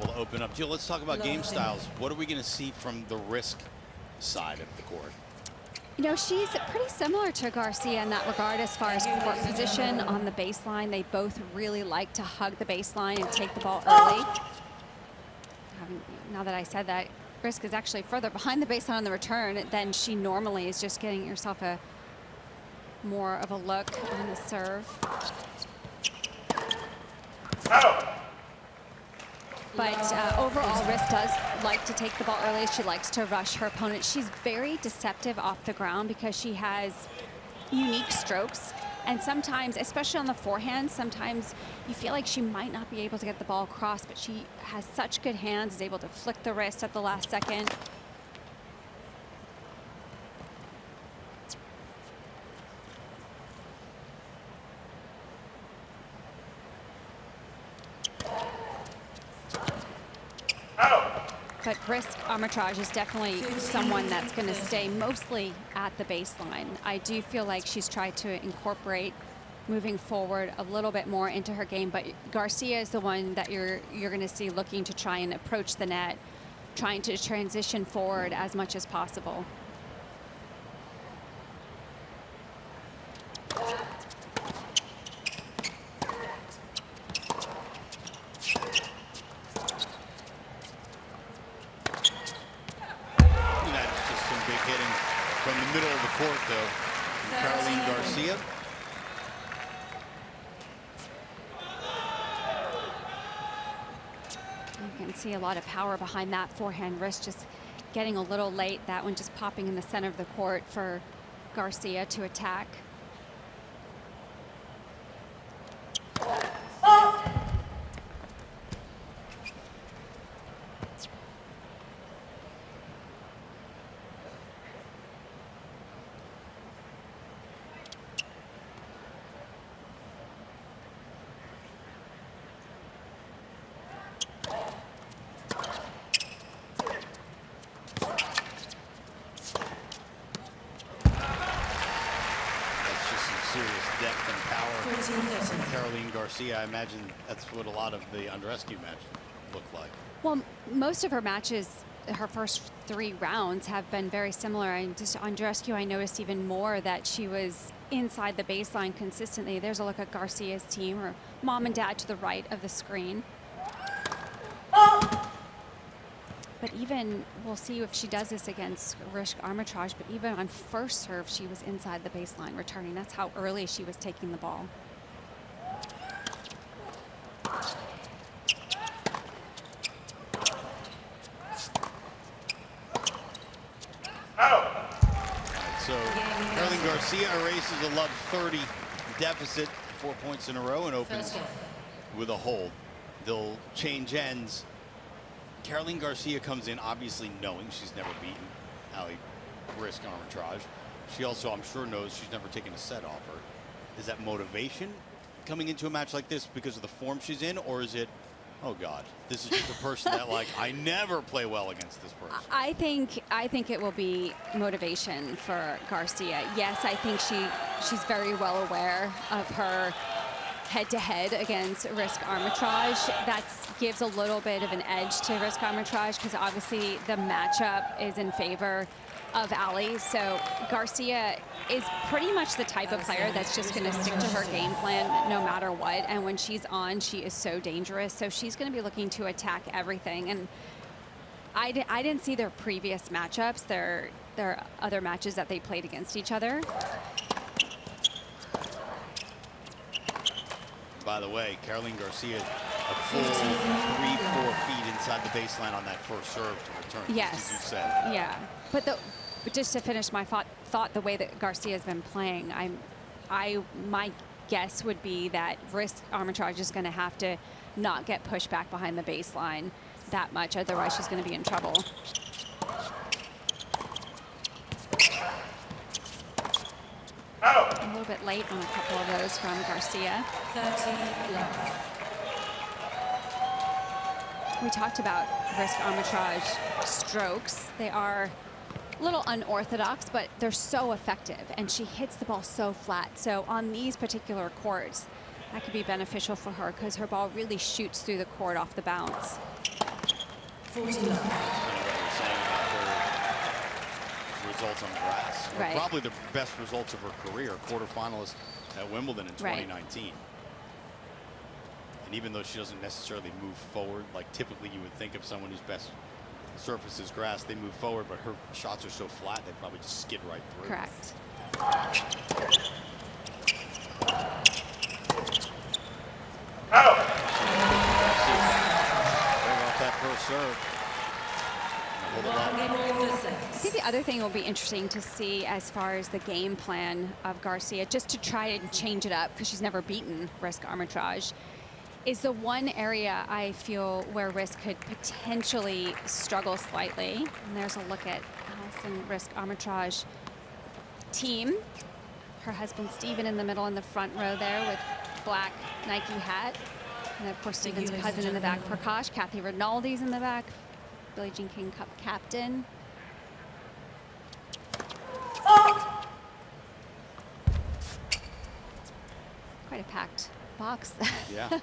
able to open up. Jill, let's talk about game styles. What are we going to see from the Riske side of the court? You know, she's pretty similar to Garcia in that regard as far as court position on the baseline. They both really like to hug the baseline and take the ball early. Now that I said that, Riske is actually further behind the baseline on the return than she normally is, just getting herself a more of a look on the serve. But overall, Riske does like to take the ball early. She likes to rush her opponent. She's very deceptive off the ground because she has unique strokes. And sometimes, especially on the forehand, sometimes you feel like she might not be able to get the ball across, but she has such good hands, is able to flick the wrist at the last second. But Riske-Amritraj is definitely someone that's going to stay mostly at the baseline. I do feel like she's tried to incorporate moving forward a little bit more into her game, but Garcia is the one that you're going to see looking to try and approach the net, trying to transition forward as much as possible. From the middle of the court, though, Caroline Garcia. You can see a lot of power behind that forehand wrist, just getting a little late. That one just popping in the center of the court for Garcia to attack. Serious depth and power from Caroline Garcia. I imagine that's what a lot of the Andreescu match looked like. Well, most of her matches, her first 3 rounds have been very similar. And just Andreescu, I noticed even more that she was inside the baseline consistently. There's a look at Garcia's team, her mom and dad to the right of the screen. But even, we'll see if she does this against Riske-Amritraj, but even on first serve, she was inside the baseline returning. That's how early she was taking the ball. So Caroline Garcia erases a love 30 deficit, 4 points in a row, and opens with a hold. They'll change ends. Caroline Garcia comes in obviously knowing she's never beaten Riske-Amritraj. She also, I'm sure, knows she's never taken a set off her. Is that motivation coming into a match like this because of the form she's in, or is it, oh God, this is just a person that, like, I never play well against this person? I think it will be motivation for Garcia. Yes, I think she's very well aware of her head-to-head against Riske-Amritraj. That gives a little bit of an edge to Riske-Amritraj because obviously the matchup is in favor of Ali. So Garcia is pretty much the type of player that's just going to stick to her game plan no matter what. And when she's on, she is so dangerous. So she's going to be looking to attack everything. And I didn't see their previous matchups. There are other matches that they played against each other. By the way, Caroline Garcia, a full 3-4 feet inside the baseline on that first serve to return. Yes. As you said. Yeah. But just to finish my thought, the way that Garcia's been playing, my guess would be that Riske-Amritraj is going to have to not get pushed back behind the baseline that much, otherwise she's going to be in trouble. A little bit late on a couple of those from Garcia. 30 left. We talked about Riske-Amritraj strokes. They are a little unorthodox, but they're so effective, and she hits the ball so flat. So on these particular courts, that could be beneficial for her because her ball really shoots through the court off the bounce. 40 Kind love. of what we're saying about her results on grass. Right. Probably the best results of her career, quarterfinalist at Wimbledon in 2019. And even though she doesn't necessarily move forward, like typically you would think of someone whose best surface is grass, they move forward, but her shots are so flat, they probably just skid right through. Correct. That first serve. I think the other thing will be interesting to see as far as the game plan of Garcia, just to try and change it up, because she's never beaten Riske-Amritraj, is the one area I feel where Riske could potentially struggle slightly. And there's a look at Alison Riske-Amritraj team. Her husband Steven in the middle in the front row there with black Nike hat. And of course, Steven's cousin in the back, Prakash. Kathy Rinaldi's in the back, Billie Jean King Cup captain. Quite a packed box. Yeah. I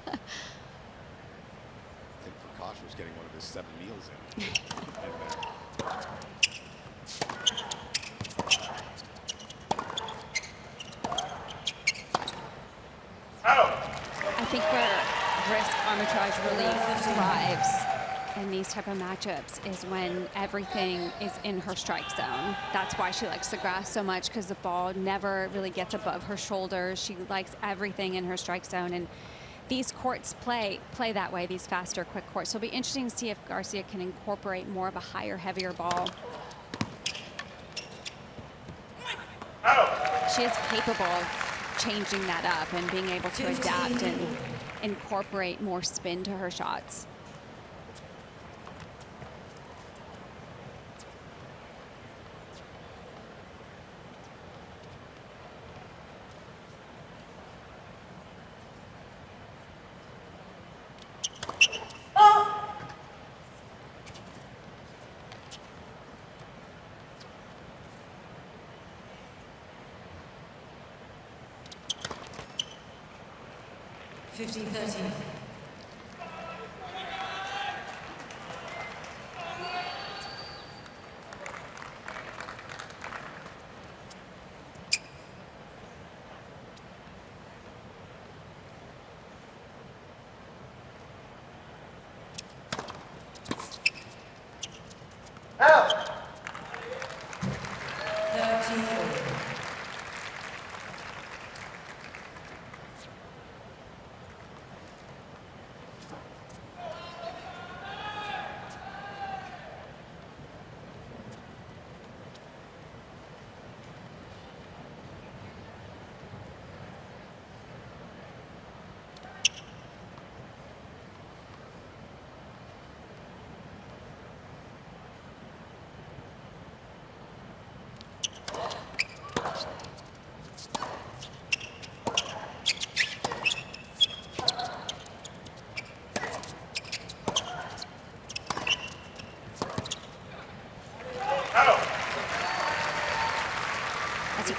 think Prakash was getting one of his 7 meals in. I think where Riske-Amritraj really thrives in these type of matchups is when everything is in her strike zone. That's why she likes the grass so much, because the ball never really gets above her shoulders. She likes everything in her strike zone, and these courts play that way, these faster, quick courts. So it'll be interesting to see if Garcia can incorporate more of a higher, heavier ball. She is capable of changing that up and being able to adapt and incorporate more spin to her shots.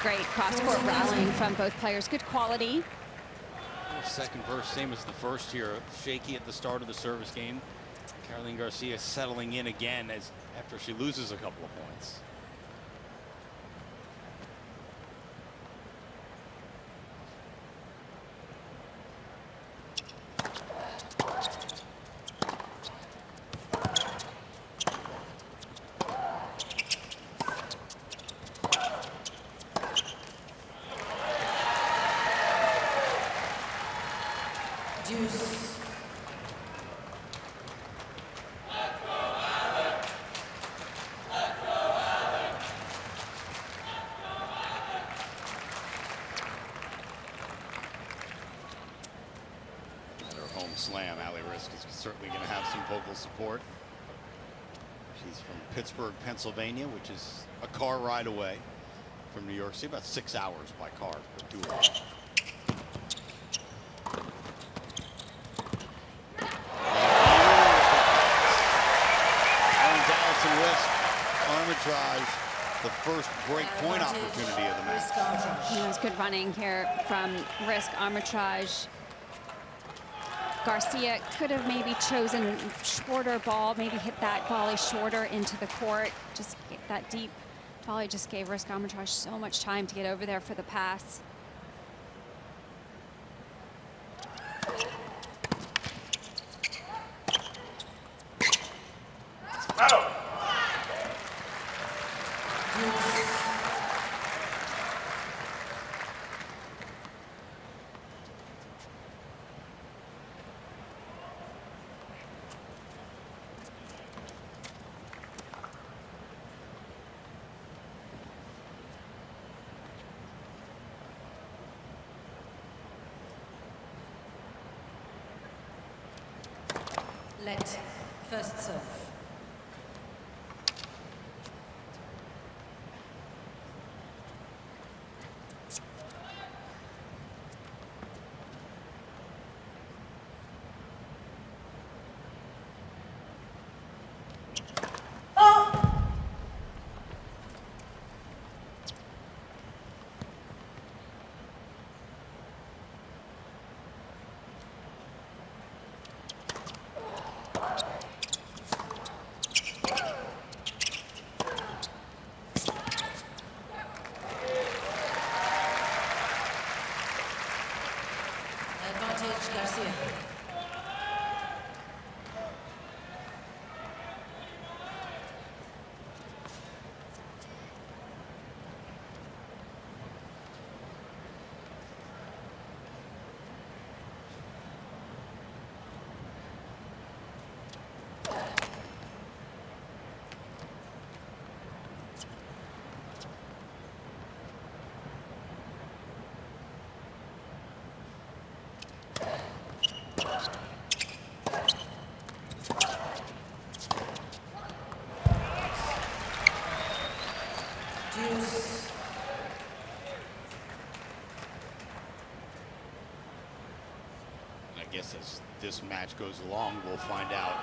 Great cross-court rallying from both players. Good quality. Second verse, same as the first here. Shaky at the start of the service game. Caroline Garcia settling in again after she loses a couple of points. Slam. Ali Riske is certainly going to have some vocal support. She's from Pittsburgh, Pennsylvania, which is a car ride away from New York City, about 6 hours by car. Alison Riske-Amritraj, the first break point opportunity of the match. It was good running here from Riske-Amritraj. Garcia could have maybe chosen a shorter ball, maybe hit that volley shorter into the court. Just that deep volley just gave Riske-Amritraj so much time to get over there for the pass. Let first serve. Advantage Garcia. I guess as this match goes along, we'll find out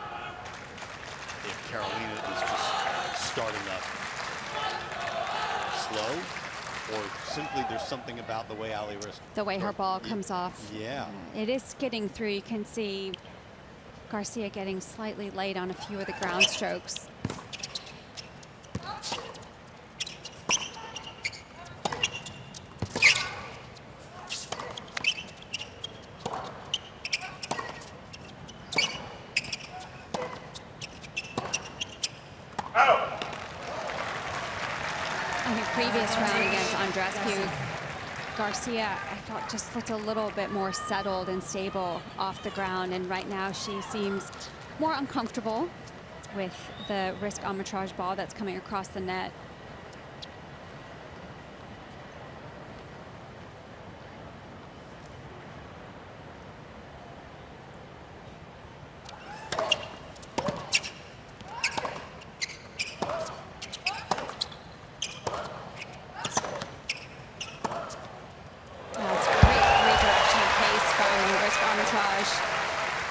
if Carolina is just starting up slow, or simply there's something about the way Ali Riske. The way her ball comes off. Yeah. It is skidding through. You can see Garcia getting slightly late on a few of the ground strokes. In the previous round against Andrescu, Garcia, I thought, just looked a little bit more settled and stable off the ground, and right now she seems more uncomfortable with the Riske-Amritraj ball that's coming across the net.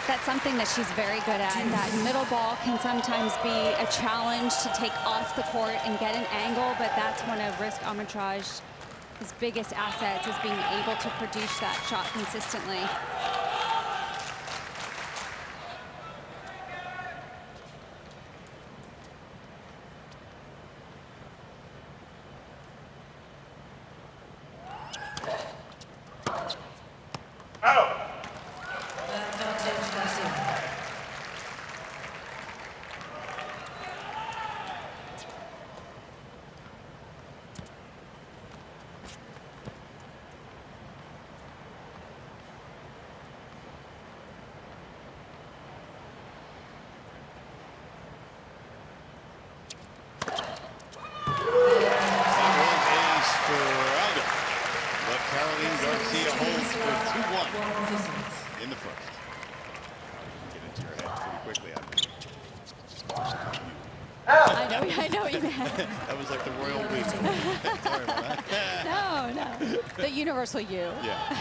That's something that she's very good at. That middle ball can sometimes be a challenge to take off the court and get an angle, but that's one of Riske-Amritraj's biggest assets, is being able to produce that shot consistently. Garcia holds for 2-1 in the first. Get into your head pretty quickly. I know what you meant. That was like the royal we. Sorry about that. No. The universal you. Yeah.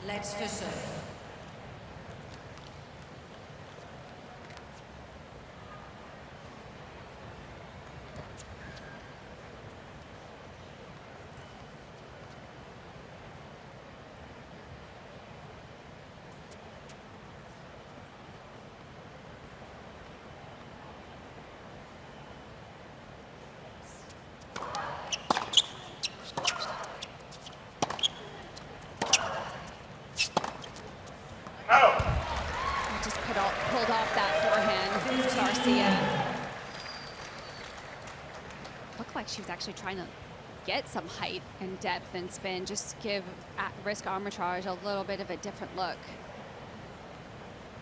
Let's for serve. Just pulled off that forehand, Garcia. Looked like she was actually trying to get some height and depth and spin, just give Riske-Amritraj a little bit of a different look.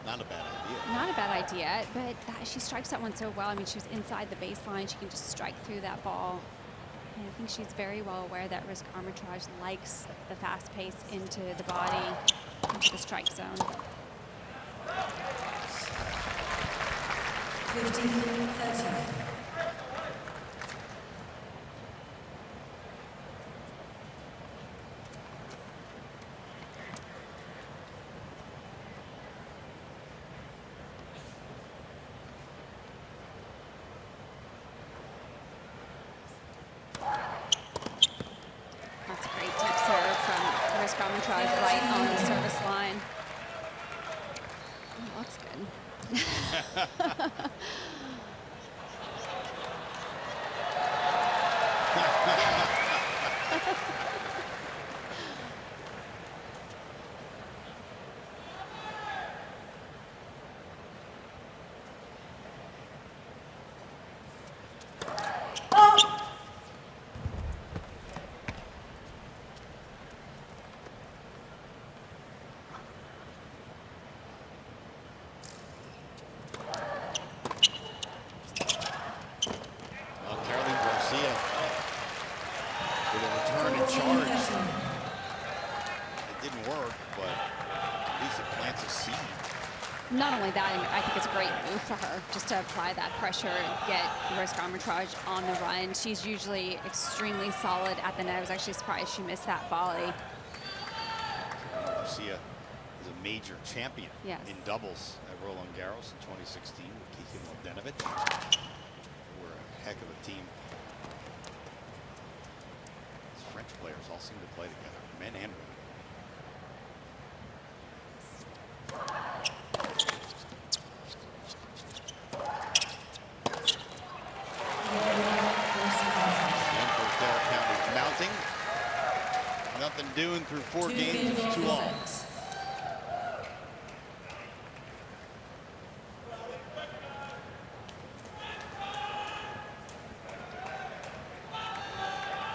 Not a bad idea. Not a bad idea, but she strikes that one so well. I mean, she was inside the baseline. She can just strike through that ball. And I think she's very well aware that Riske-Amritraj likes the fast pace into the body, into the strike zone. 15-13. That's a great deep serve from Riske-Amritraj right on the service line. Oh, looks good. Not only that, I think it's a great move for her just to apply that pressure and get Riske-Amritraj on the run. She's usually extremely solid at the net. I was actually surprised she missed that volley. Garcia is a major champion in doubles at Roland Garros in 2016 with Kiki Mladenovic. We're a heck of a team. These French players all seem to play together, men and women. Nothing doing through 4 games is too long.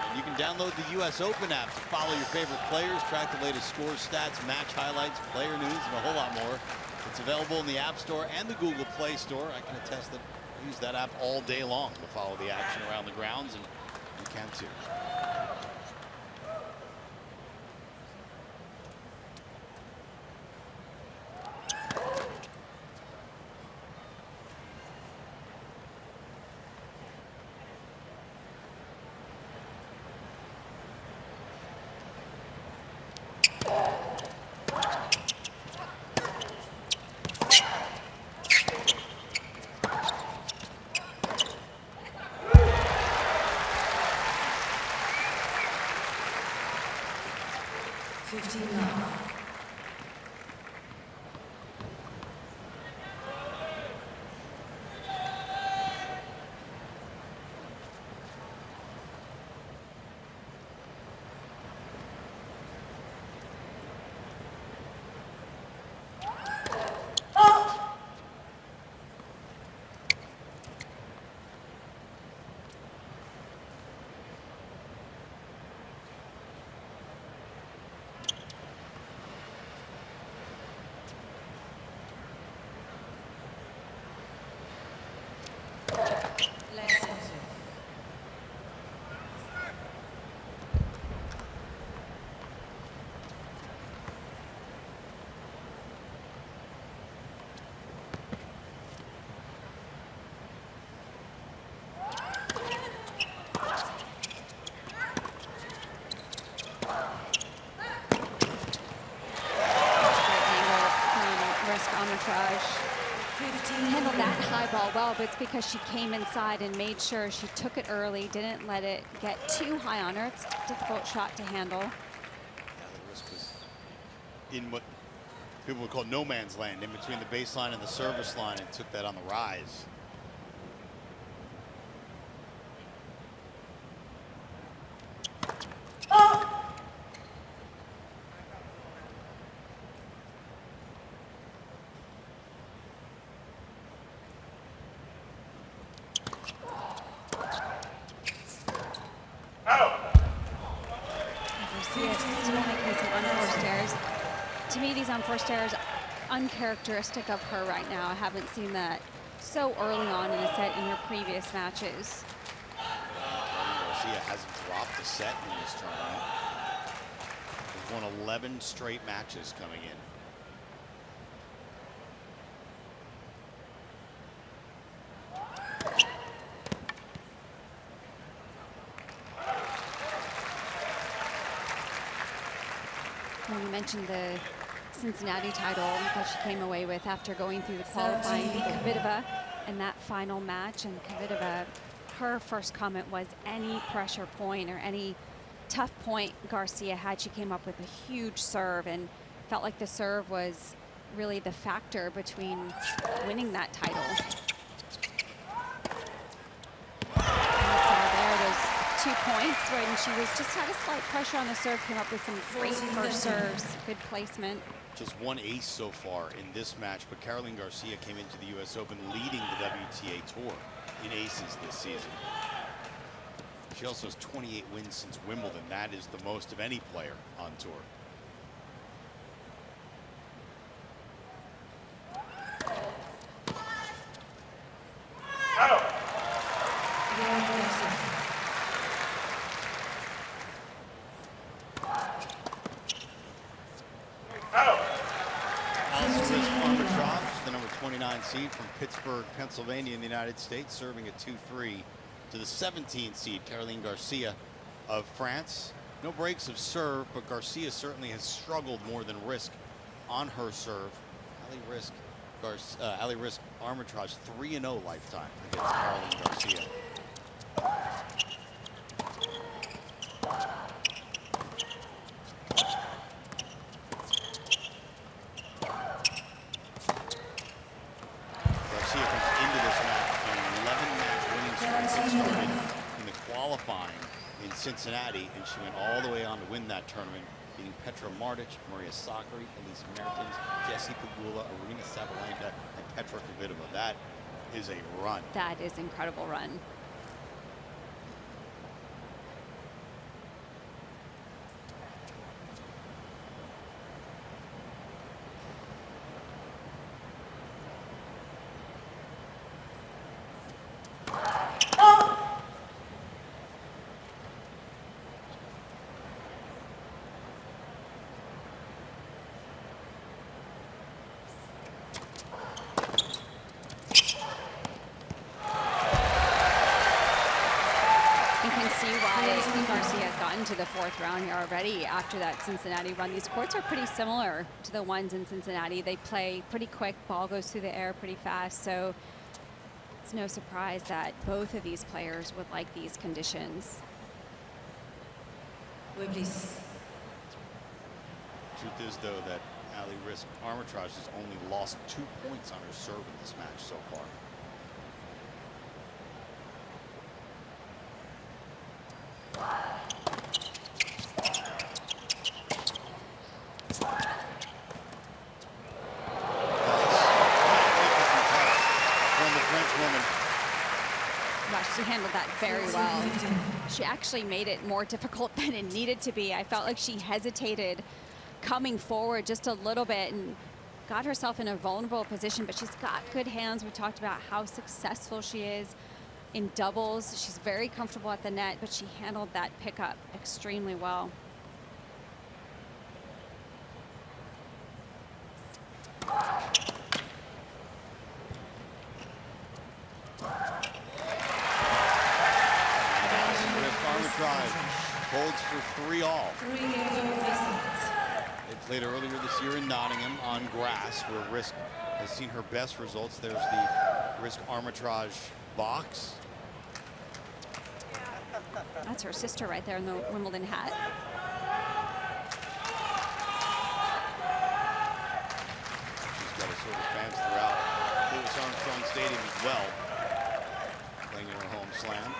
And you can download the US Open app to follow your favorite players, track the latest scores, stats, match highlights, player news, and a whole lot more. It's available in the App Store and the Google Play Store. I can attest that I use that app all day long to follow the action around the grounds, and you can too. Handled that high ball well, but it's because she came inside and made sure she took it early, didn't let it get too high on her. It's a difficult shot to handle. Yeah, the risk was in what people would call no man's land, in between the baseline and the service line, and took that on the rise. to me, these unforced errors, uncharacteristic of her right now. I haven't seen that so early on in a set in her previous matches. Garcia hasn't dropped a set in this tournament. She's won 11 straight matches coming in. Well, you mentioned the Cincinnati title that she came away with after going through the qualifying, beat Kvitova in that final match. And Kvitova, her first comment was any pressure point or any tough point Garcia had, she came up with a huge serve and felt like the serve was really the factor between winning that title. And you saw there those 2 points when she was just had a slight pressure on the serve, came up with some great first serves, good placement. Just one ace so far in this match, but Caroline Garcia came into the US Open leading the WTA Tour in aces this season. She also has 28 wins since Wimbledon. That is the most of any player on tour. Alison Riske-Amritraj, the number 29 seed from Pittsburgh, Pennsylvania in the United States, serving at 2-3 to the 17th seed, Caroline Garcia of France. No breaks of serve, but Garcia certainly has struggled more than Riske on her serve. Ali Riske-Amritraj 3-0 lifetime against Caroline Garcia. Garcia comes into this match on an 11-match winning streak that started in the qualifying in Cincinnati, and she went all the way on to win that tournament, beating Petra Martic, Maria Sakkari, Elise Mertens, Jessie Pegula, Arina Sabalenka, and Petra Kvitova. That is a run. That is incredible run. Garcia has gotten to the 4th round here already after that Cincinnati run. These courts are pretty similar to the ones in Cincinnati. They play pretty quick, ball goes through the air pretty fast, so it's no surprise that both of these players would like these conditions. Please. Truth is, though, that Ali Riske-Amritraj has only lost 2 points on her serve in this match so far. She handled that very well. She actually made it more difficult than it needed to be. I felt like she hesitated coming forward just a little bit and got herself in a vulnerable position, but she's got good hands. We talked about how successful she is in doubles. She's very comfortable at the net, but she handled that pickup extremely well. Holds for 3-all. 3 games over 3 seconds. They played earlier this year in Nottingham on grass, where Riske has seen her best results. There's the Riske-Amritraj box. That's her sister right there in the Wimbledon hat. She's got a sort of fans throughout Louis Armstrong Stadium as well, playing in her home slam.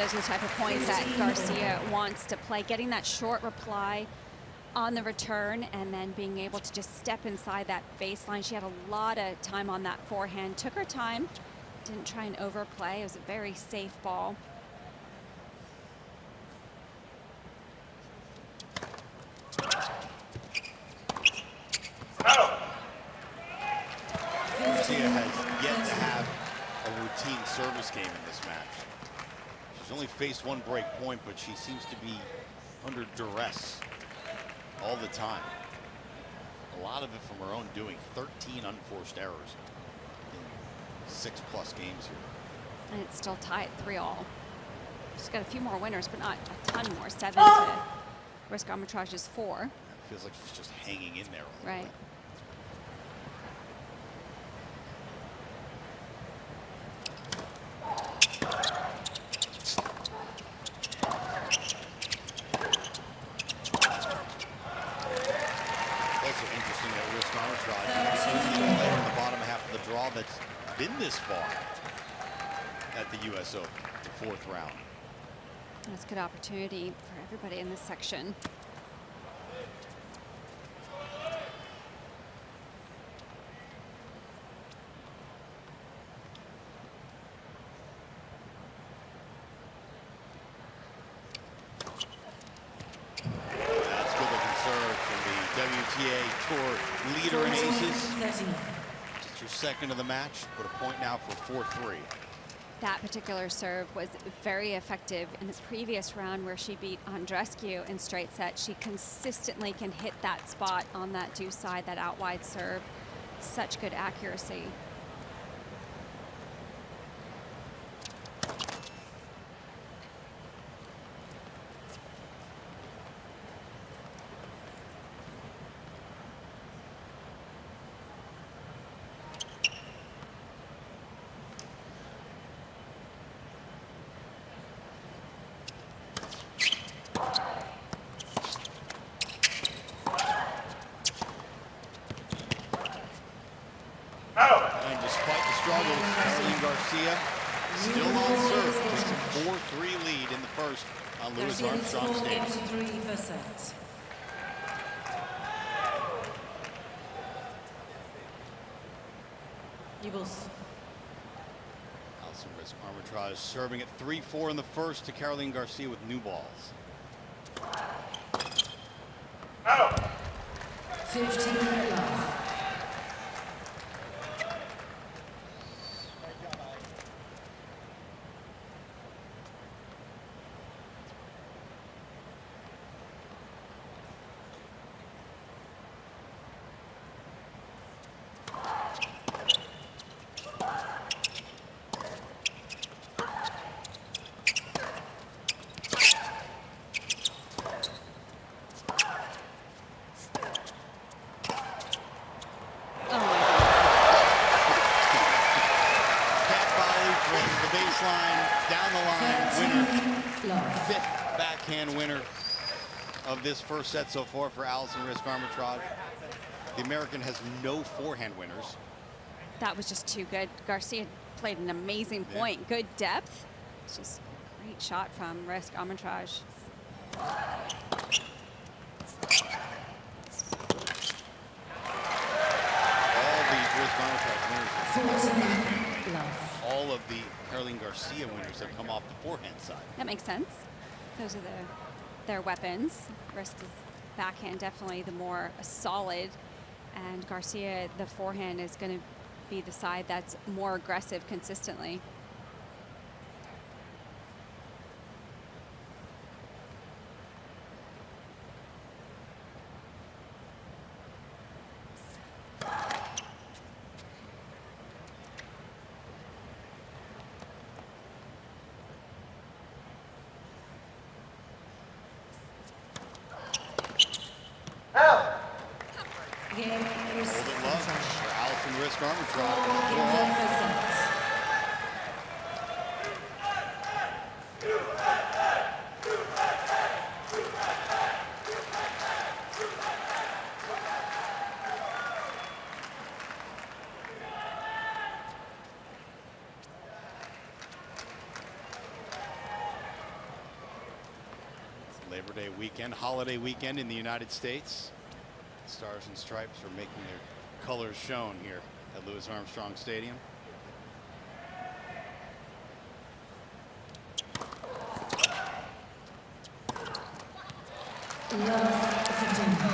those are the type of points that Garcia wants to play. Getting that short reply on the return and then being able to just step inside that baseline. She had a lot of time on that forehand. Took her time. Didn't try and overplay. It was a very safe ball. Garcia has yet to have a routine service game in this match. She's only faced one break point, but she seems to be under duress all the time. A lot of it from her own doing. 13 unforced errors in 6+ games here. And it's still tied 3-all. She's got a few more winners, but not a ton more. 7 to Riske-Amritraj's 4. It feels like she's just hanging in there a little Right. bit. That's been this far at the US Open, the 4th round. That's a good opportunity for everybody in this section. That's good looking serve from the WTA Tour leader in aces. Your second of the match, but a point now for 4-3. That particular serve was very effective in the previous round where she beat Andreescu in straight set. She consistently can hit that spot on that deuce side, that out wide serve. Such good accuracy. And despite the struggles, Garcia still on serve. Takes a 4-3 lead in the first on Louis Armstrong's stage. Alison Riske-Amritraj serving at 3-4 in the first to Caroline Garcia with new balls. 15 love. Winner of this first set so far for Alison Riske-Amritraj. The American has no forehand winners. That was just too good. Garcia played an amazing point. Good depth. It's just a great shot from Riske-Amritraj. All of the Caroline Garcia winners have come off the forehand side. That makes sense. Those are their weapons. Riske's backhand definitely the more solid, and Garcia, the forehand, is going to be the side that's more aggressive consistently. Labor Day weekend, holiday weekend in the United States. Stars and Stripes are making their colors shown here at Louis Armstrong Stadium. Love 15.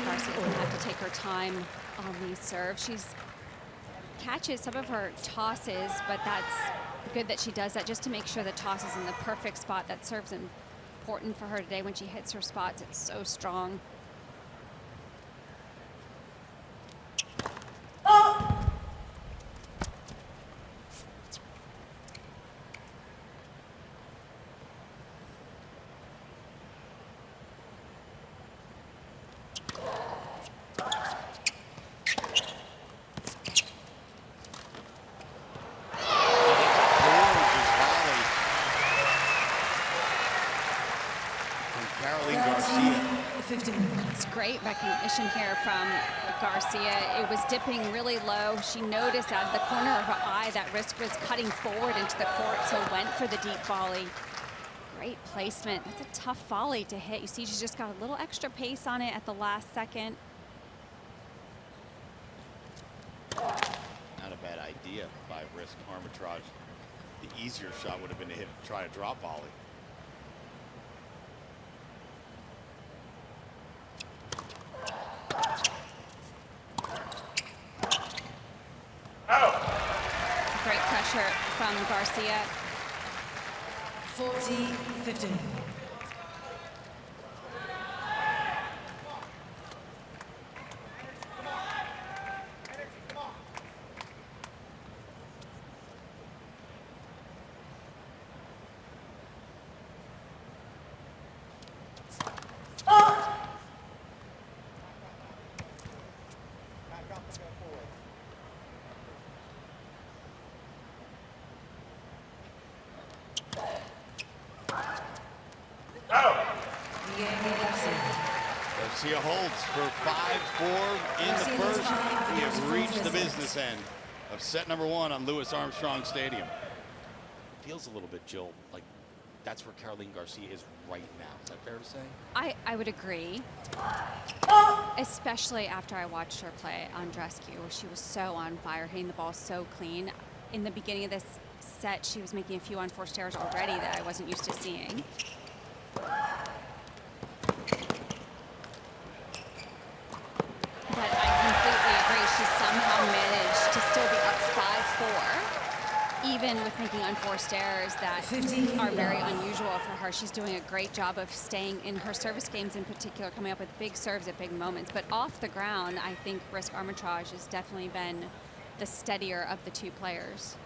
Garcia's going to have to take her time on these serves. She's catches some of her tosses, but that's good that she does that just to make sure the toss is in the perfect spot. That serve's important for her today when she hits her spots. It's so strong. It's great recognition here from Garcia. It was dipping really low. She noticed out of the corner of her eye that Riske was cutting forward into the court, so went for the deep volley. Great placement. That's a tough volley to hit. You see she's just got a little extra pace on it at the last second. Not a bad idea by Riske-Amritraj. The easier shot would have been to try a drop volley. Great pressure from Garcia. 40-15. Garcia holds for 5-4 in the first. We have reached the business end of set number 1 on Louis Armstrong Stadium. Feels a little bit, Jill, like that's where Caroline Garcia is right now. Is that fair to say? I would agree. Especially after I watched her play on Rescue. She was so on fire, hitting the ball so clean. In the beginning of this set, she was making a few unforced errors already that I wasn't used to seeing. But I completely agree. She somehow managed to still be up 5-4, even with making unforced errors that are very unusual for her. She's doing a great job of staying in her service games in particular, coming up with big serves at big moments. But off the ground, I think Riske-Amritraj has definitely been the steadier of the two players.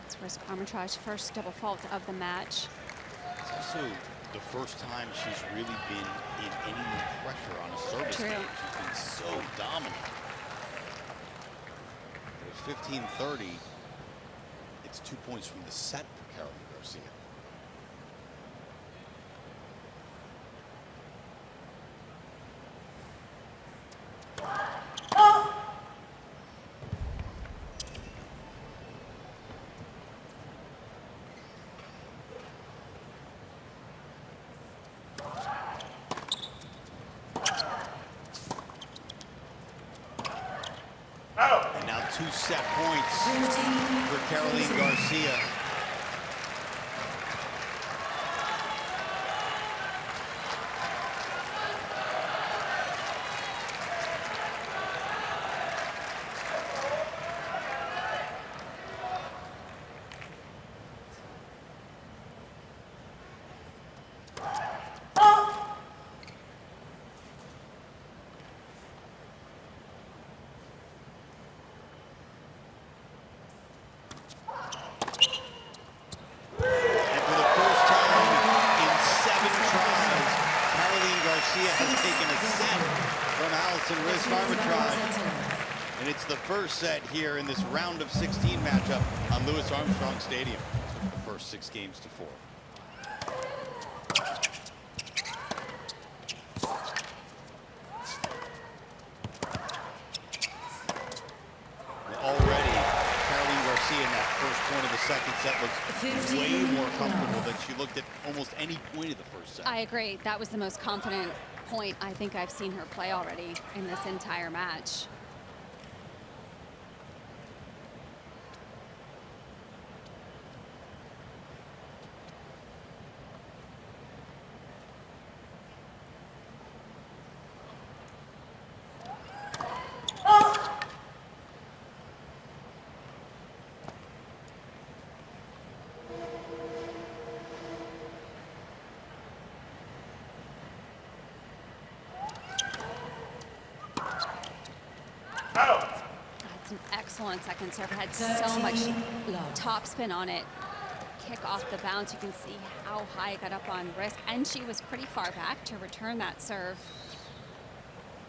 It's Riske-Amritraj's first double fault of the match. It's also the first time she's really been in any pressure on a service game. She's been so dominant. 15-30. It's 2 points from the set for Caroline Garcia. And now 2 set points for Caroline Garcia. Garcia has taken a set from Alison Riske-Amritraj. And it's the first set here in this round of 16 matchup on Louis Armstrong Stadium. The first 6 games to 4. Already, Caroline Garcia in that first point of the second set looks way more comfortable than she looked at almost any point of the first set. I agree. That was the most confident point I think I've seen her play already in this entire match. That's an excellent second serve. It had so much topspin on it. Kick off the bounce. You can see how high it got up on Riske, and she was pretty far back to return that serve.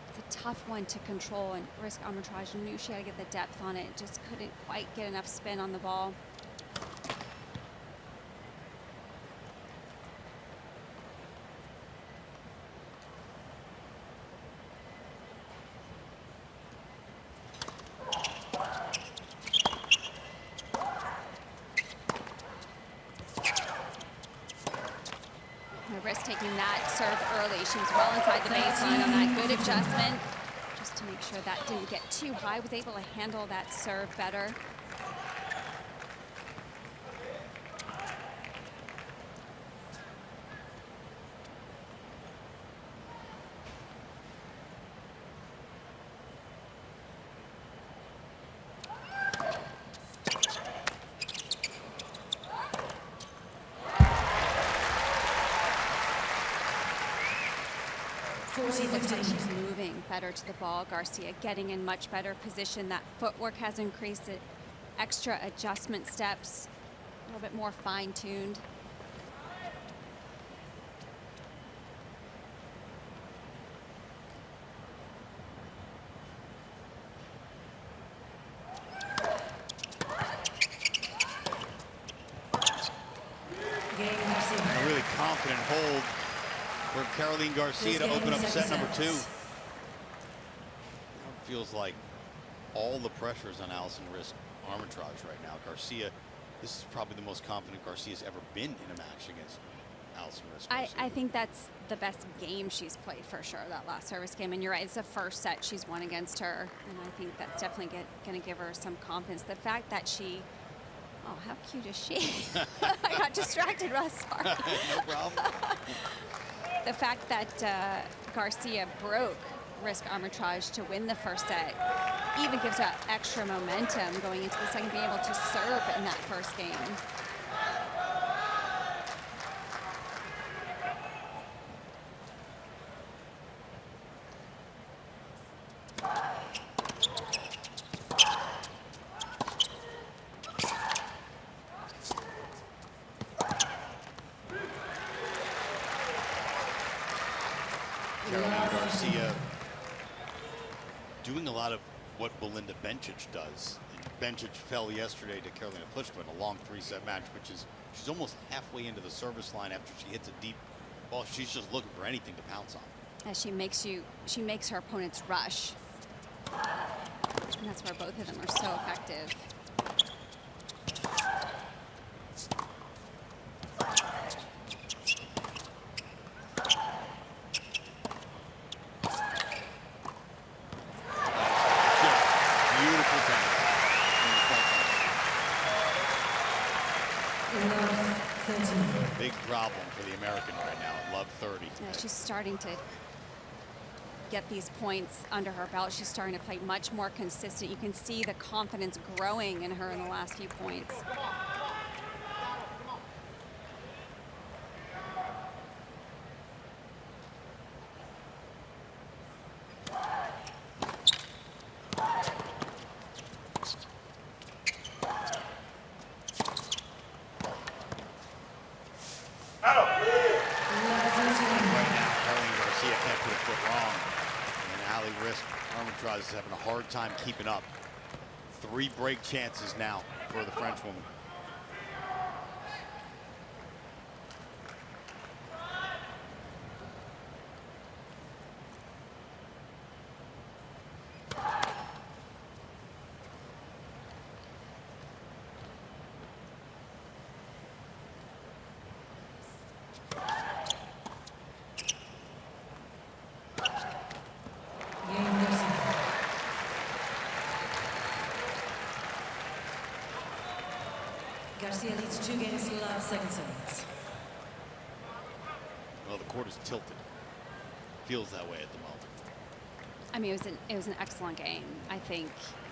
It's a tough one to control, and Riske-Amritraj knew she had to get the depth on it. Just couldn't quite get enough spin on the ball. Riske taking that serve early. She was well inside the baseline on that good adjustment. Just to make sure that didn't get too high, was able to handle that serve better. Looks like she's moving better to the ball. Garcia getting in much better position. That footwork has increased. It. Extra adjustment steps, a little bit more fine-tuned. A really confident hold for Caroline Garcia to open up set number 2. It feels like all the pressures on Alison Riske-Amritraj right now. Garcia, this is probably the most confident Garcia's ever been in a match against Alison Riske. I think that's the best game she's played for sure, that last service game. And you're right, it's the first set she's won against her. And I think that's definitely going to give her some confidence. The fact that she, oh, how cute is she? I got distracted, Russ, sorry. No problem. The fact that Garcia broke Riske-Amritraj to win the first set even gives her extra momentum going into the second, being able to serve in that first game. Caroline Garcia doing a lot of what Belinda Bencic does in Bencic fell yesterday to Karolina Pliskova in a long 3-set match, which is she's almost halfway into the service line after she hits a deep ball. She's just looking for anything to pounce on. As she makes her opponents rush. And that's where both of them are so effective. Big problem for the American right now at love 30. Yeah, she's starting to get these points under her belt. She's starting to play much more consistent. You can see the confidence growing in her in the last few points. Riske-Amritraj is having a hard time keeping up. 3 break chances now for the Frenchwoman. Garcia leads 2 games to love, second sets. Well, the court is tilted. Feels that way at the moment. I mean, it was an excellent game. I think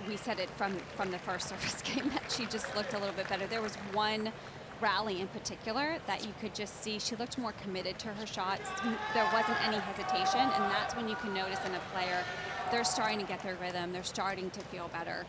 we said it from the first service game that she just looked a little bit better. There was one rally in particular that you could just see she looked more committed to her shots. There wasn't any hesitation, and that's when you can notice in a player they're starting to get their rhythm. They're starting to feel better.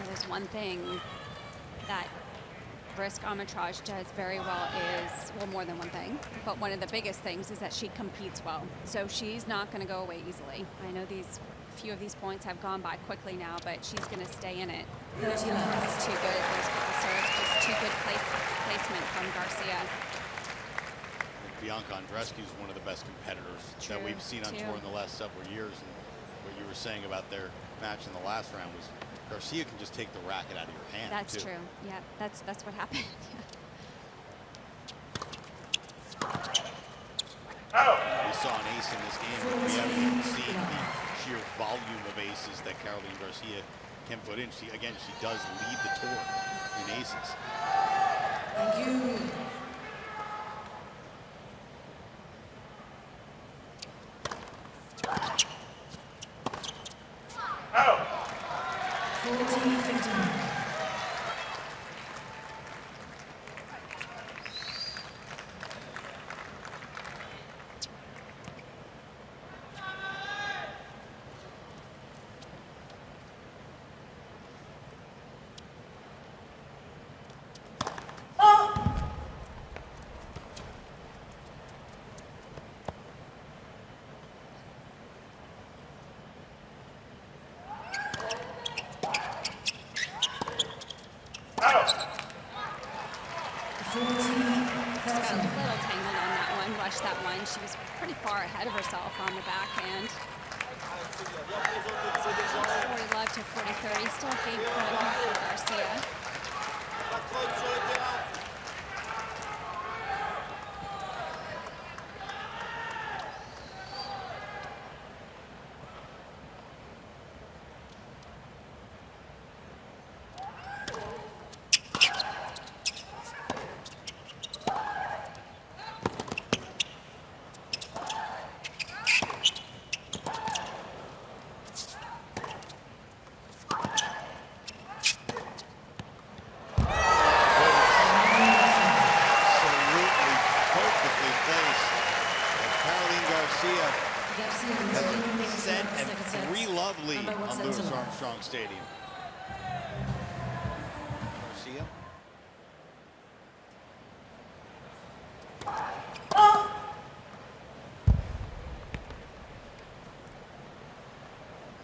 There's one thing that Riske-Amritraj does very well is, well, more than one thing, but one of the biggest things is that she competes well. So she's not going to go away easily. I know few of these points have gone by quickly now, but she's going to stay in it. It's too good. Those couple serves, just too good placement from Garcia. Bianca Andreescu is one of the best competitors that we've seen on tour in the last several years. And what you were saying about their match in the last round was Garcia can just take the racket out of your hand. That's true. Yeah, that's what happened. We saw an ace in this game, but we haven't seen the sheer volume of aces that Caroline Garcia can put in. She does lead the tour in aces. Thank you. That one. She was pretty far ahead of herself on the backhand. 40 love to 40-30. Still a game point for Garcia. Garcia Garcia leads That's 15 a games set love, and second set. 3 love lead Number one on set Louis to love. Armstrong Stadium. Garcia.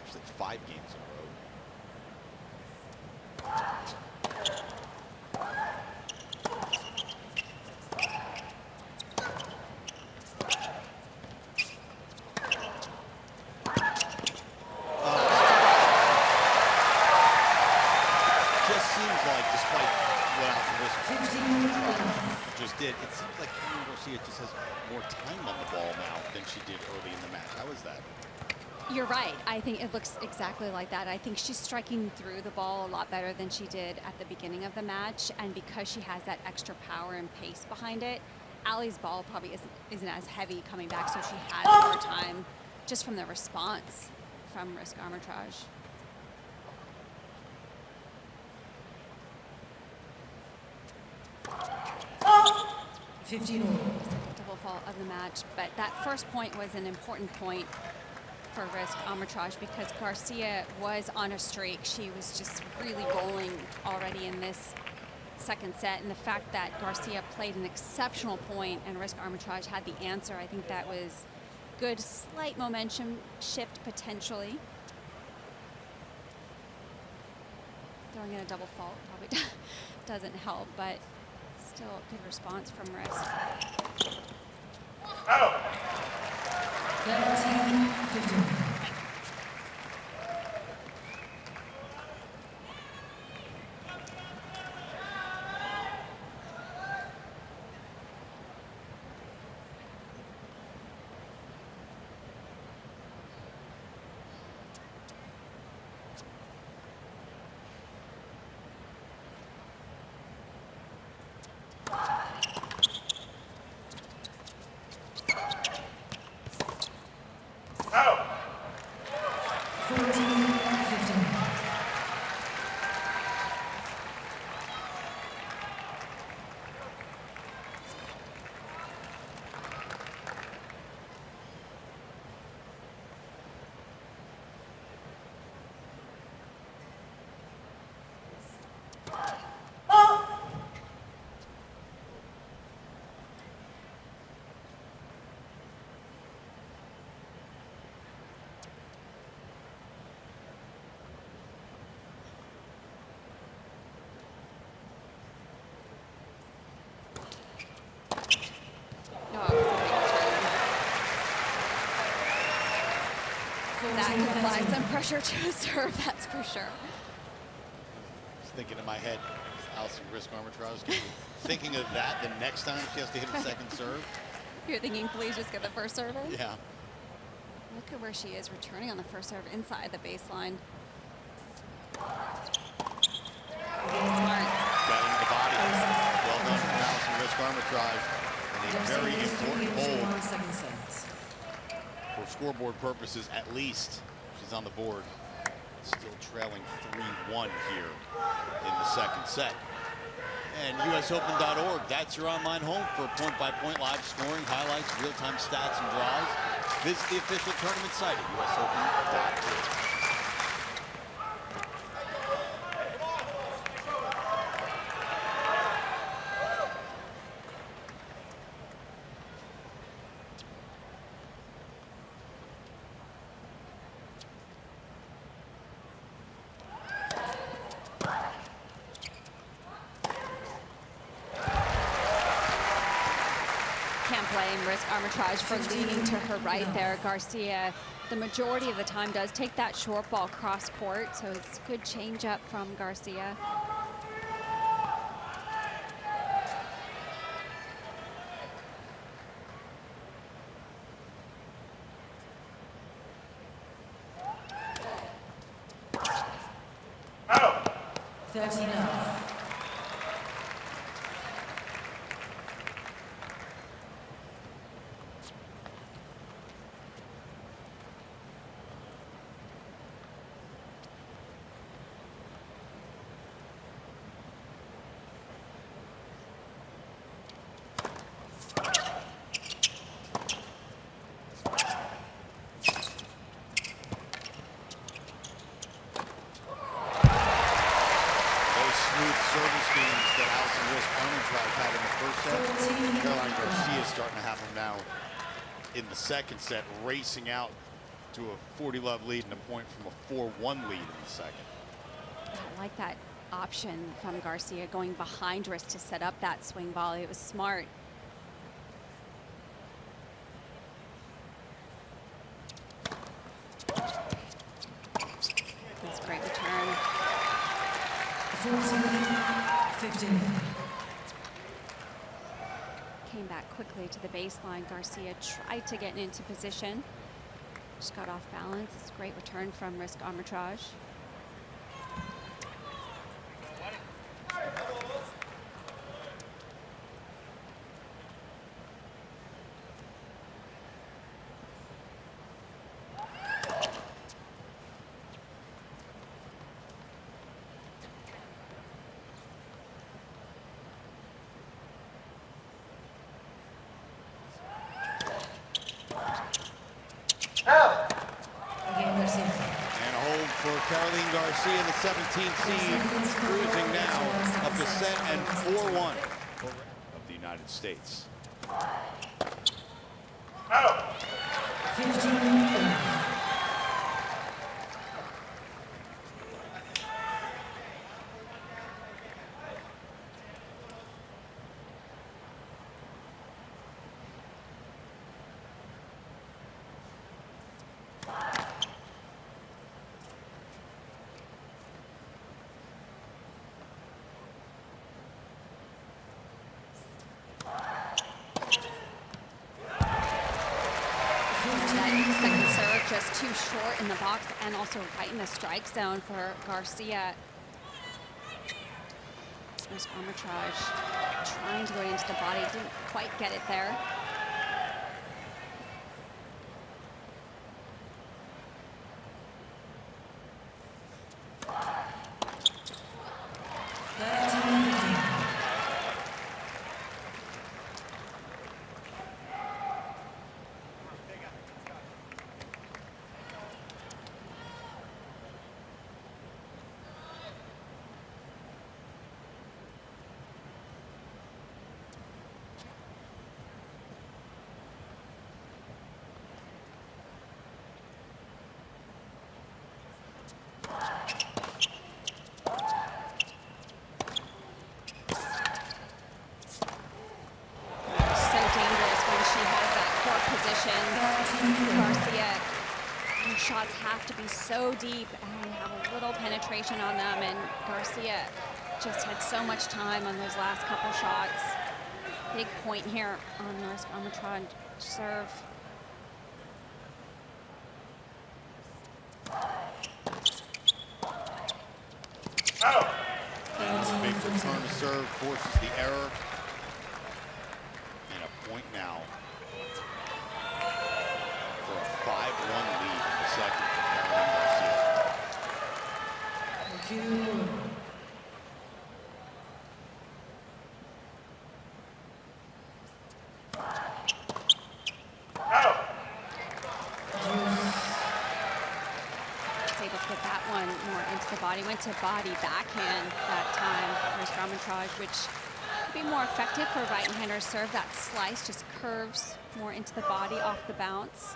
Actually 5 games in a row. Just seems like, despite what Alison Riske-Amritraj just did, it seems like Caroline Garcia just has more time on the ball now than she did early in the match. How is that? You're right. I think it looks exactly like that. I think she's striking through the ball a lot better than she did at the beginning of the match. And because she has that extra power and pace behind it, Ali's ball probably isn't as heavy coming back, so she has more time just from the response from Riske-Amritraj. Double fault of the match, but that first point was an important point for Riske-Amritraj because Garcia was on a streak. She was just really rolling already in this second set, and the fact that Garcia played an exceptional point and Riske-Amritraj had the answer, I think that was good. Slight momentum shift potentially. Throwing in a double fault probably doesn't help, but still a good response from Riske. 13-15. That can apply some pressure to a serve, that's for sure. I was thinking in my head, Alison Riske-Amritraj thinking of that the next time she has to hit a second serve. You're thinking, please just get the first serve in? Yeah. Look at where she is returning on the first serve inside the baseline. Smart. Got into the body. Well done from Alison Riske-Amritraj. And a very important hold. Second set. For scoreboard purposes, at least, she's on the board. Still trailing 3-1 here in the second set. And USOpen.org, that's your online home for point-by-point live scoring, highlights, real-time stats, and draws. Visit the official tournament site at USOpen.org. Can't blame Riske-Amritraj for leaning to her right there. Garcia, the majority of the time, does take that short ball cross court, so it's a good change up from Garcia. Out. 13-0. starting to have them now in the second set, racing out to a 40-love lead and a point from a 4-1 lead in the second. I like that option from Garcia, going behind Riske to set up that swing volley. It was smart. That's a great return. 14-15. Came back quickly to the baseline. Garcia tried to get into position. Just got off balance. It's a great return from Riske-Amritraj. Again, Garcia. And a hold for Caroline Garcia, the 17th seed, cruising now up to set and 4-1 of the United States. 15-8. That second serve just too short in the box and also right in the strike zone for Garcia. Riske-Amritraj trying to go into the body, didn't quite get it there. Garcia, her shots have to be so deep and have a little penetration on them, and Garcia just had so much time on those last couple shots. Big point here on the Riske-Amritraj serve. Big return to serve forces the error, and a point now for a 5-1 lead in the second for Caroline Garcia. Thank you. Able to get that one more into the body. Went to body backhand that time, Riske-Amritraj, which could be more effective for a right-hander serve. That slice just curves more into the body off the bounce.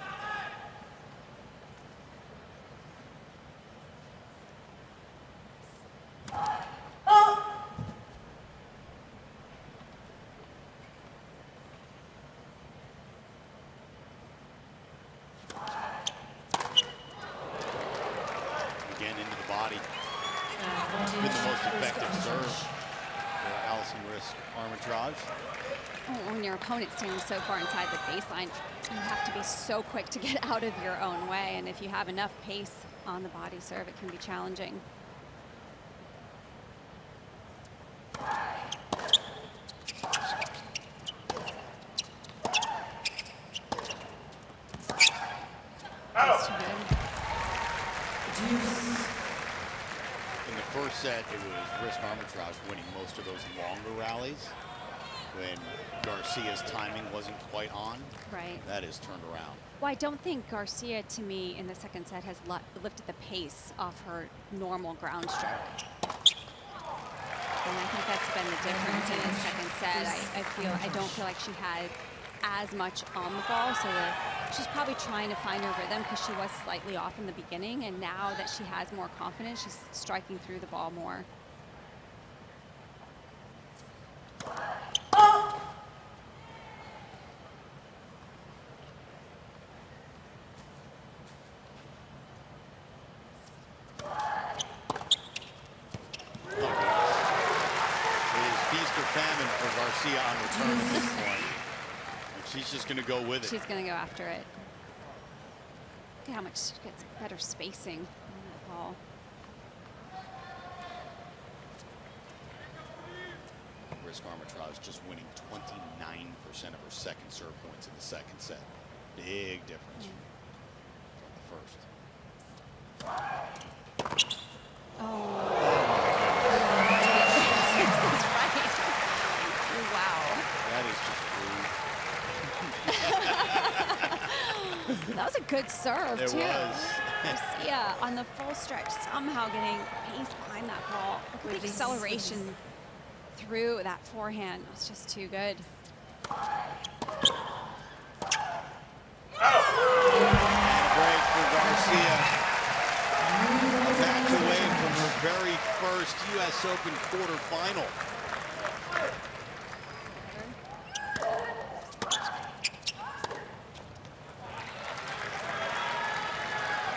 It's been the most effective serve for Alison Riske-Amritraj. When your opponent's standing so far inside the baseline, you have to be so quick to get out of your own way. And if you have enough pace on the body serve, it can be challenging. That's too good. In the first set, it was Riske-Amritraj winning most of those longer rallies when Garcia's timing wasn't quite on. Right. That is turned around. Well, I don't think Garcia, to me, in the second set has lifted the pace off her normal ground stroke. And I think that's been the difference in the second set. I don't feel like she had as much on the ball, so she's probably trying to find her rhythm because she was slightly off in the beginning, and now that she has more confidence, she's striking through the ball more. Garcia on return at this point. And she's just going to go with it. She's going to go after it. Look at how much she gets better spacing on that ball. Riske-Amritraj just winning 29% of her second serve points in the second set. Big difference from the first. Oh. That was a good serve, too. It was. Garcia on the full stretch, somehow getting pace behind that ball. Look at the acceleration through that forehand. It's just too good. Break for Garcia. A match away from her very first U.S. Open quarterfinal.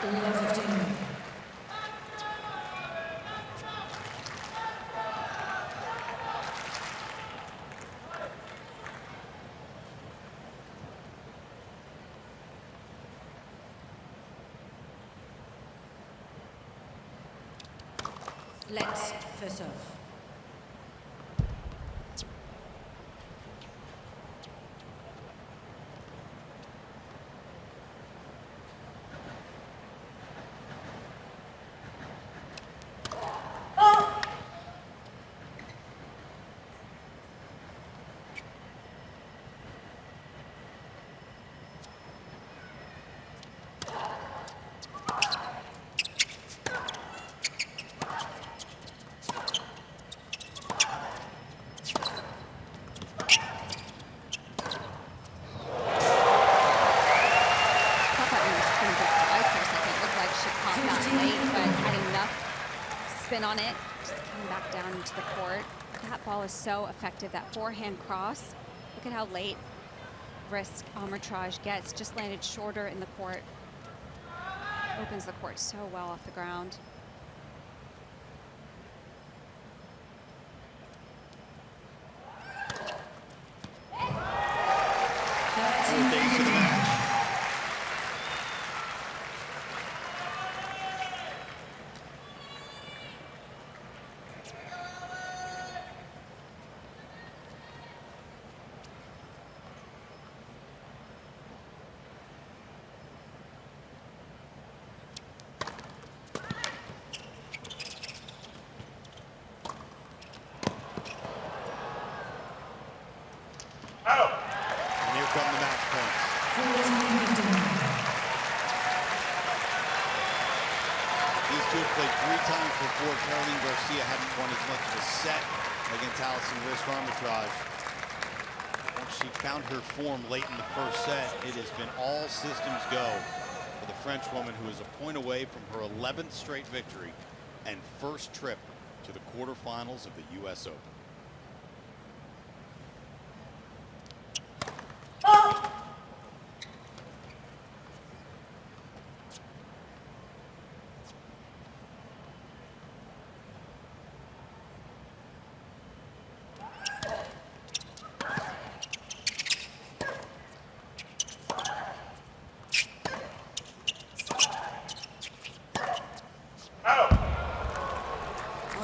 15. Let's face off. On it, just coming back down into the court. That ball is so effective. That forehand cross. Look at how late Riske-Amritraj gets. Just landed shorter in the court. Opens the court so well off the ground. Garcia hadn't won as much of a set against Alison Riske-Amritraj. Once she found her form late in the first set, it has been all systems go for the French woman, who is a point away from her 11th straight victory and first trip to the quarterfinals of the U.S. Open.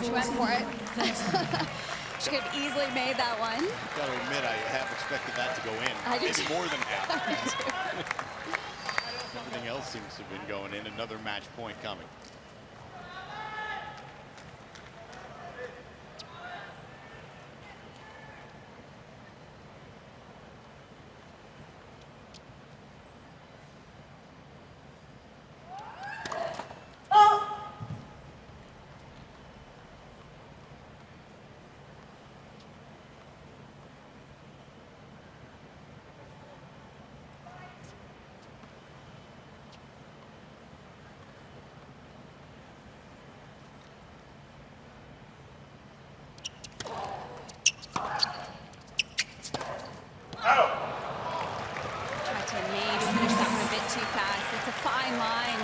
She went for it. She could have easily made that one. I've got to admit, I have expected that to go in. Maybe more than half. Everything else seems to have been going in. Another match point coming. Tried to maybe finish that one a bit too fast. It's a fine line.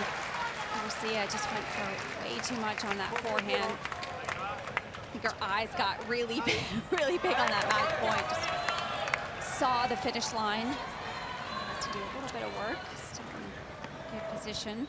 Garcia just went for way too much on that forehand. I think her eyes got really big, really big on that match point. Just saw the finish line. Has to do a little bit of work. Still in good position.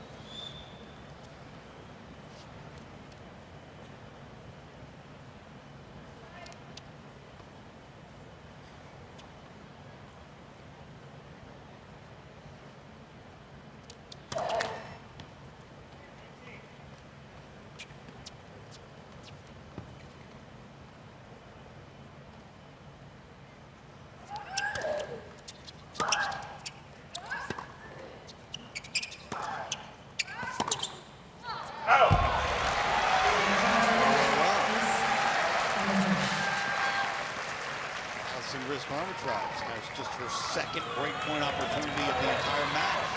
Alison Riske-Amritraj has just her second breakpoint opportunity of the entire match.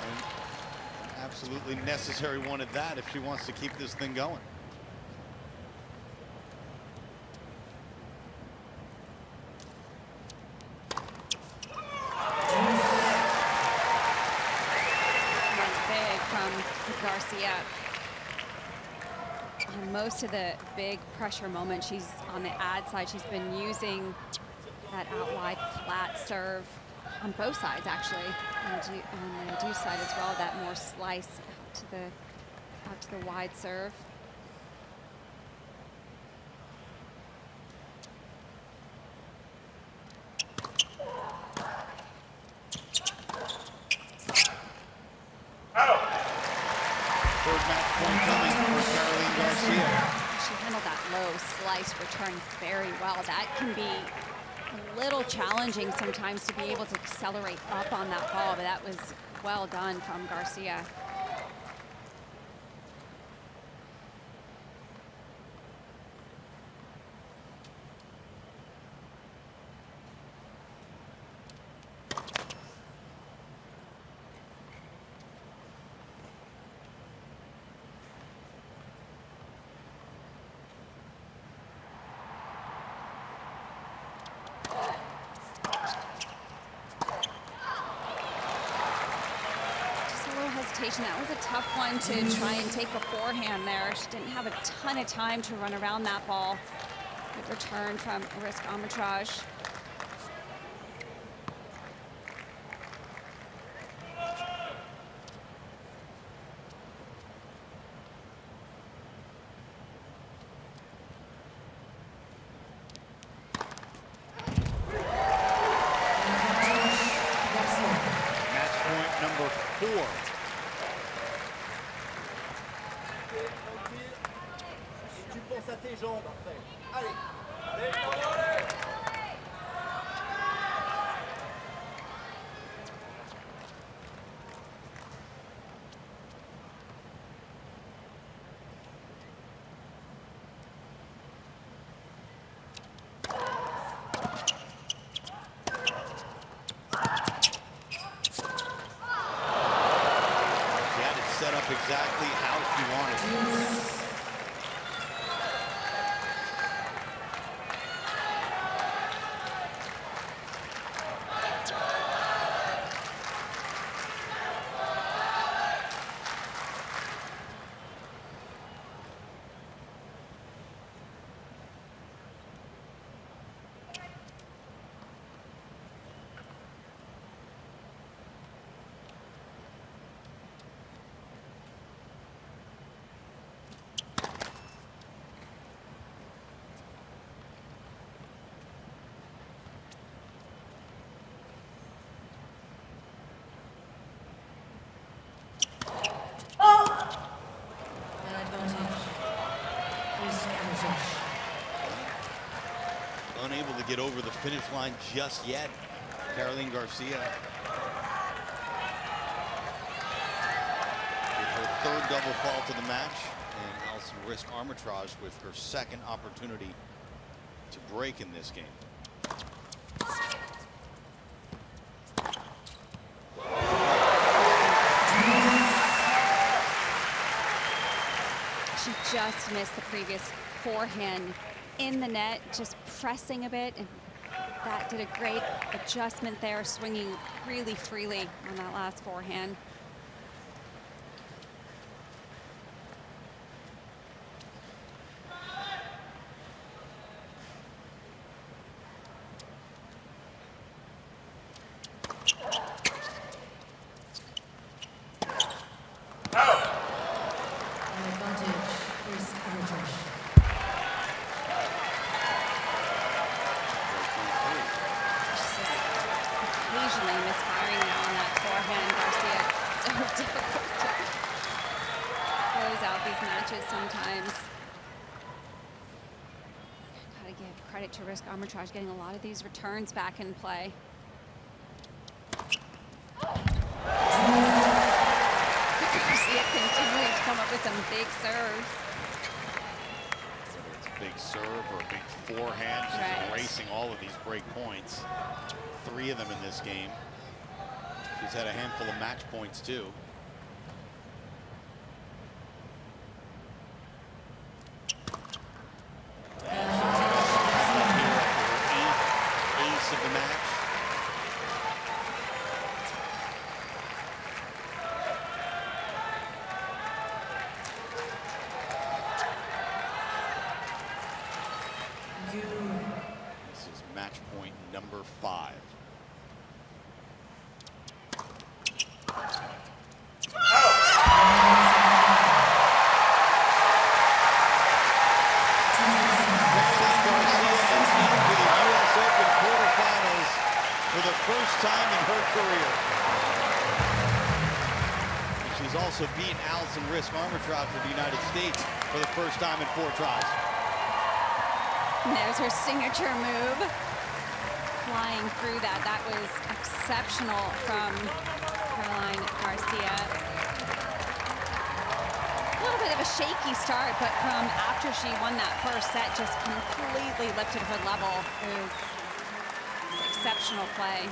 And an absolutely necessary one at that if she wants to keep this thing going. That's big from Garcia. On most of the big pressure moments, she's on the ad side. She's been using that out wide flat serve on both sides, actually. On the deuce side as well, that more slice out to the wide serve. Third match point coming for Garcia. She handled that low slice return very well. That can be a little challenging sometimes to be able to accelerate up on that ball, but that was well done from Garcia. That was a tough one to try and take a forehand there. She didn't have a ton of time to run around that ball. Good return from Riske-Amritraj. Match point number 4. Tu penses à tes jambes après. Allez, allez, allez. She had it set up exactly how she wanted. Unable to get over the finish line just yet, Caroline Garcia. With her third double fall to the match, and Alison Riske-Amritraj with her second opportunity to break in this game. She just missed the previous forehand in the net, just pressing a bit and that did a great adjustment there, swinging really freely on that last forehand. Occasionally misfiring now on that forehand. Garcia, so difficult to close out these matches sometimes. Gotta give credit to Riske-Amritraj getting a lot of these returns back in play. Garcia continuing to come up with some big serves. Whether it's a big serve or a big forehand, she's erasing all of these break points. 3 of them in this game. She's had a handful of match points too. And she's up here after her 8th ace of the match. This is match point number 5. For the first time in her career. And she's also beaten Alison Riske-Amritraj for the United States for the first time in 4 tries. And there's her signature move. Flying through that. That was exceptional from Caroline Garcia. A little bit of a shaky start, but from after she won that first set, just completely lifted her level. It was exceptional play.